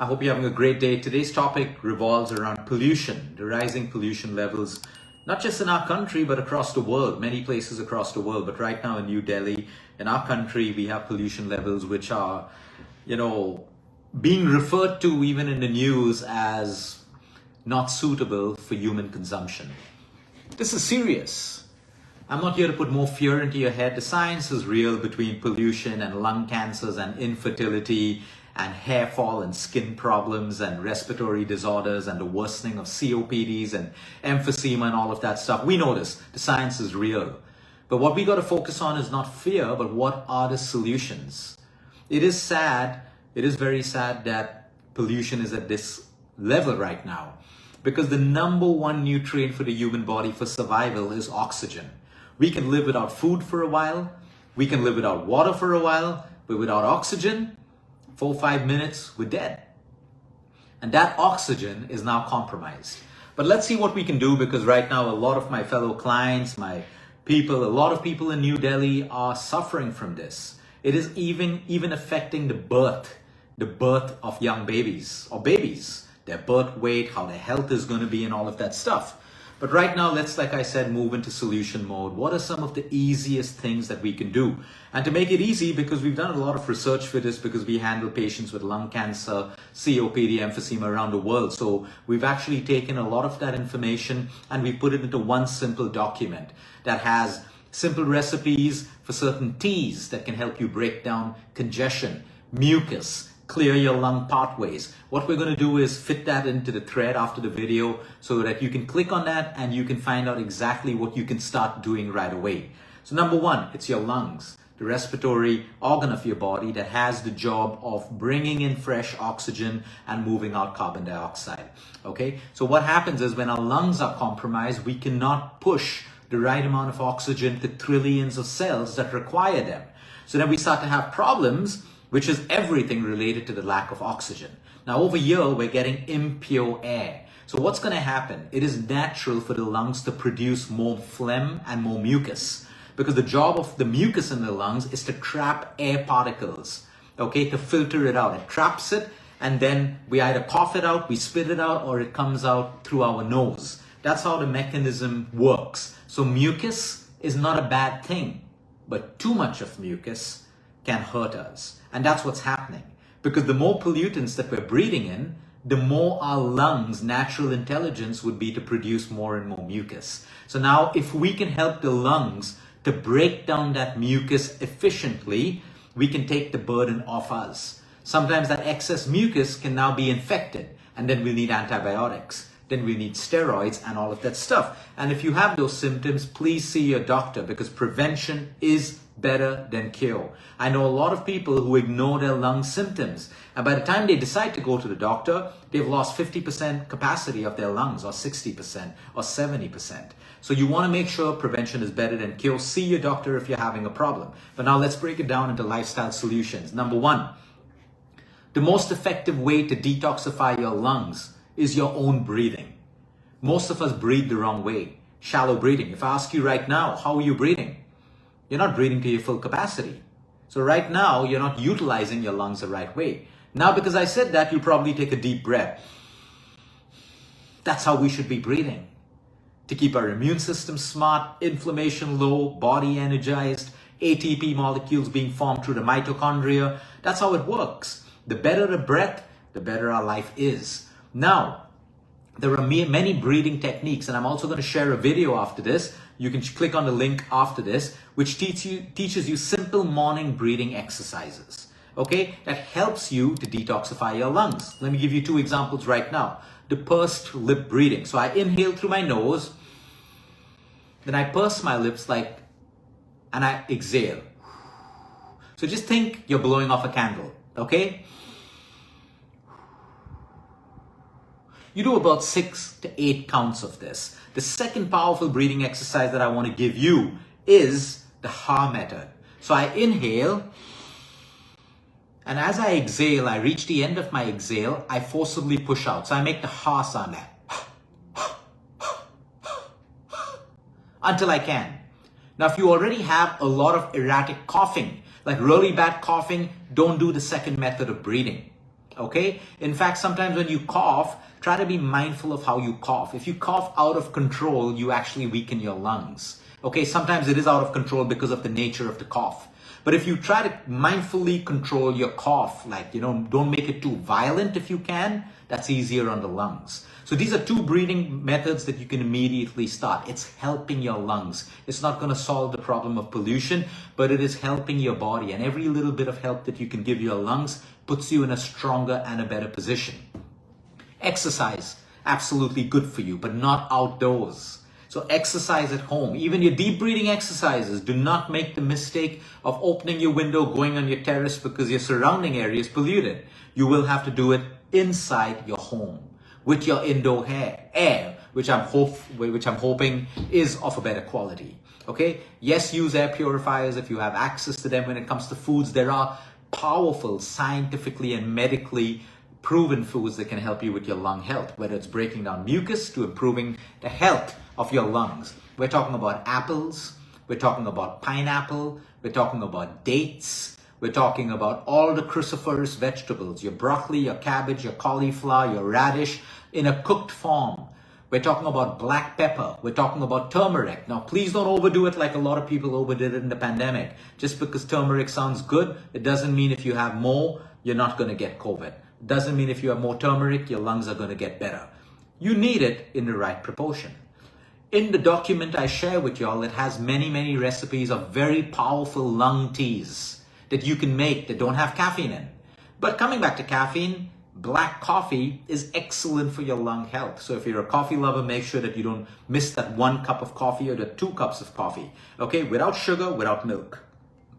I hope you're having a great day. Today's topic revolves around pollution, the rising pollution levels, not just in our country, but across the world, many places across the world. But right now in New Delhi, in our country, we have pollution levels which are, being referred to even in the news as not suitable for human consumption. This is serious. I'm not here to put more fear into your head. The science is real between pollution and lung cancers and infertility and hair fall and skin problems and respiratory disorders and the worsening of COPDs and emphysema and all of that stuff. We know this. The science is real. But what we got to focus on is not fear, but what are the solutions? It is sad. It is very sad that pollution is at this level right now because the number one nutrient for the human body for survival is oxygen. We can live without food for a while. We can live without water for a while, but without oxygen, 4-5 minutes, we're dead. And that oxygen is now compromised. But let's see what we can do, because right now a lot of my fellow clients, my people, a lot of people in New Delhi are suffering from this. It is even affecting the birth of young babies or babies, their birth weight, how their health is going to be and all of that stuff. But right now, let's, like I said, move into solution mode. What are some of the easiest things that we can do? And to make it easy, because we've done a lot of research for this, because we handle patients with lung cancer, COPD, emphysema around the world. So we've actually taken a lot of that information and we put it into one simple document that has simple recipes for certain teas that can help you break down congestion, mucus, clear your lung pathways. What we're going to do is fit that into the thread after the video so that you can click on that and you can find out exactly what you can start doing right away. So number one, it's your lungs, the respiratory organ of your body that has the job of bringing in fresh oxygen and moving out carbon dioxide. Okay, so what happens is when our lungs are compromised, we cannot push the right amount of oxygen to trillions of cells that require them. So then we start to have problems, which is everything related to the lack of oxygen. Now over here, we're getting impure air. So what's going to happen? It is natural for the lungs to produce more phlegm and more mucus, because the job of the mucus in the lungs is to trap air particles, okay, to filter it out. It traps it, and then we either cough it out, we spit it out, or it comes out through our nose. That's how the mechanism works. So mucus is not a bad thing, but too much of mucus can hurt us. And that's what's happening. Because the more pollutants that we're breathing in, the more our lungs' natural intelligence would be to produce more and more mucus. So now if we can help the lungs to break down that mucus efficiently, we can take the burden off us. Sometimes that excess mucus can now be infected, and then we'll need antibiotics. Then we need steroids and all of that stuff. And if you have those symptoms, please see your doctor, because prevention is better than cure. I know a lot of people who ignore their lung symptoms, and by the time they decide to go to the doctor, they've lost 50% capacity of their lungs, or 60% or 70%. So you want to make sure prevention is better than cure. See your doctor if you're having a problem. But now let's break it down into lifestyle solutions. Number one, the most effective way to detoxify your lungs is your own breathing. Most of us breathe the wrong way. Shallow breathing. If I ask you right now, how are you breathing? You're not breathing to your full capacity. So right now, you're not utilizing your lungs the right way. Now, because I said that, you'll probably take a deep breath. That's how we should be breathing. To keep our immune system smart, inflammation low, body energized, ATP molecules being formed through the mitochondria. That's how it works. The better the breath, the better our life is. Now, there are many breathing techniques, and I'm also going to share a video after this. You can click on the link after this, which teaches you simple morning breathing exercises, okay, that helps you to detoxify your lungs. Let me give you two examples right now. The pursed lip breathing. So I inhale through my nose, then I purse my lips and I exhale. So just think you're blowing off a candle, okay? You do about 6 to 8 counts of this. The second powerful breathing exercise that I want to give you is the Ha method. So I inhale, and as I exhale, I reach the end of my exhale, I forcibly push out. So I make the Ha sound until I can. Now, if you already have a lot of erratic coughing, like really bad coughing, don't do the second method of breathing. Okay? In fact, sometimes when you cough, try to be mindful of how you cough. If you cough out of control, you actually weaken your lungs. Okay? Sometimes it is out of control because of the nature of the cough. But if you try to mindfully control your cough, like, don't make it too violent if you can, that's easier on the lungs. So these are two breathing methods that you can immediately start. It's helping your lungs. It's not going to solve the problem of pollution, but it is helping your body. And every little bit of help that you can give your lungs puts you in a stronger and a better position. Exercise, absolutely good for you, but not outdoors. So exercise at home. Even your deep breathing exercises, do not make the mistake of opening your window, going on your terrace because your surrounding area is polluted. You will have to do it inside your home with your indoor air, which I'm hoping is of a better quality. Okay? Yes, use air purifiers if you have access to them. When it comes to foods, there are powerful, scientifically and medically proven foods that can help you with your lung health, whether it's breaking down mucus to improving the health of your lungs. We're talking about apples, we're talking about pineapple, we're talking about dates, we're talking about all the cruciferous vegetables, your broccoli, your cabbage, your cauliflower, your radish in a cooked form. We're talking about black pepper. We're talking about turmeric. Now, please don't overdo it like a lot of people overdid it in the pandemic. Just because turmeric sounds good, it doesn't mean if you have more, you're not going to get COVID. It doesn't mean if you have more turmeric, your lungs are going to get better. You need it in the right proportion. In the document I share with y'all, it has many recipes of very powerful lung teas that you can make that don't have caffeine in. But coming back to caffeine, black coffee is excellent for your lung health. So if you're a coffee lover, make sure that you don't miss that 1 cup of coffee or the 2 cups of coffee. Okay, without sugar, without milk.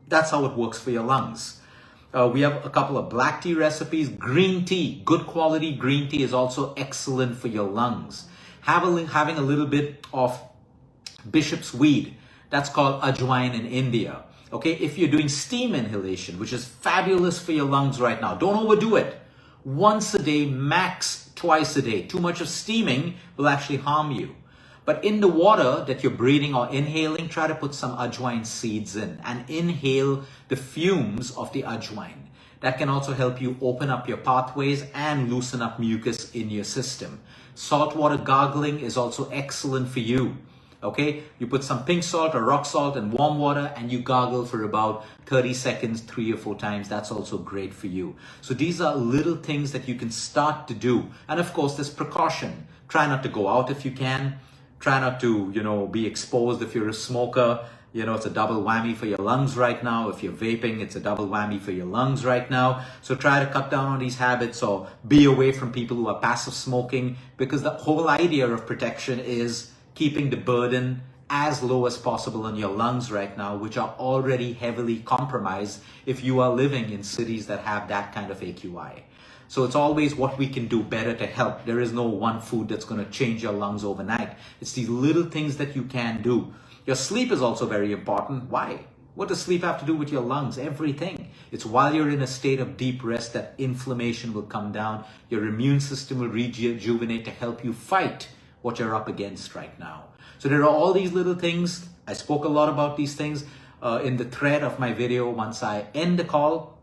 That's how it works for your lungs. We have a couple of black tea recipes. Green tea, good quality green tea is also excellent for your lungs. Having a little bit of bishop's weed, that's called ajwain in India. Okay, if you're doing steam inhalation, which is fabulous for your lungs right now, don't overdo it. Once a day, max twice a day. Too much of steaming will actually harm you. But in the water that you're breathing or inhaling, try to put some ajwain seeds in and inhale the fumes of the ajwain. That can also help you open up your pathways and loosen up mucus in your system. Saltwater gargling is also excellent for you. Okay, you put some pink salt or rock salt in warm water and you gargle for about 30 seconds, 3 or 4 times. That's also great for you. So these are little things that you can start to do. And of course, there's precaution. Try not to go out if you can. Try not to, be exposed if you're a smoker. It's a double whammy for your lungs right now. If you're vaping, it's a double whammy for your lungs right now. So try to cut down on these habits or be away from people who are passive smoking, because the whole idea of protection is keeping the burden as low as possible on your lungs right now, which are already heavily compromised if you are living in cities that have that kind of AQI. So it's always what we can do better to help. There is no one food that's going to change your lungs overnight. It's these little things that you can do. Your sleep is also very important. Why? What does sleep have to do with your lungs? Everything. It's while you're in a state of deep rest that inflammation will come down. Your immune system will rejuvenate to help you fight what you're up against right now. So there are all these little things. I spoke a lot about these things in the thread of my video. Once I end the call,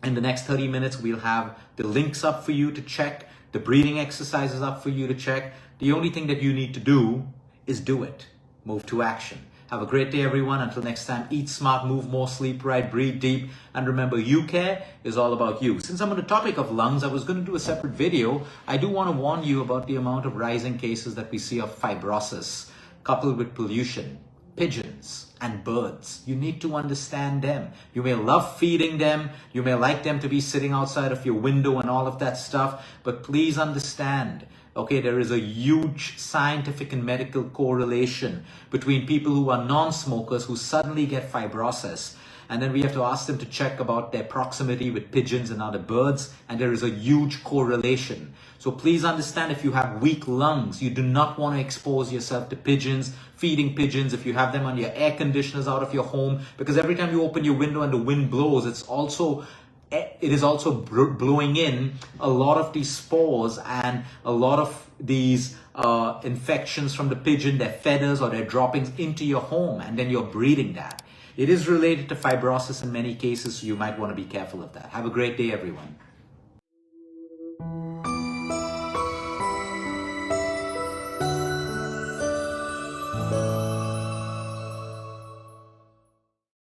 in the next 30 minutes, we'll have the links up for you to check, the breathing exercises up for you to check. The only thing that you need to do is do it. Move to action. Have a great day, everyone. Until next time, eat smart, move more, sleep right, breathe deep. And remember, you care is all about you. Since I'm on the topic of lungs, I was going to do a separate video. I do want to warn you about the amount of rising cases that we see of fibrosis coupled with pollution, pigeons, and birds. You need to understand them. You may love feeding them. You may like them to be sitting outside of your window and all of that stuff. But please understand, okay, there is a huge scientific and medical correlation between people who are non-smokers who suddenly get fibrosis. And then we have to ask them to check about their proximity with pigeons and other birds. And there is a huge correlation. So please understand, if you have weak lungs, you do not want to expose yourself to pigeons, feeding pigeons, if you have them on your air conditioners out of your home, because every time you open your window and the wind blows, it is also blowing in a lot of these spores and a lot of these infections from the pigeon, their feathers or their droppings into your home, and then you're breathing that. It is related to fibrosis in many cases, so you might want to be careful of that. Have a great day, everyone.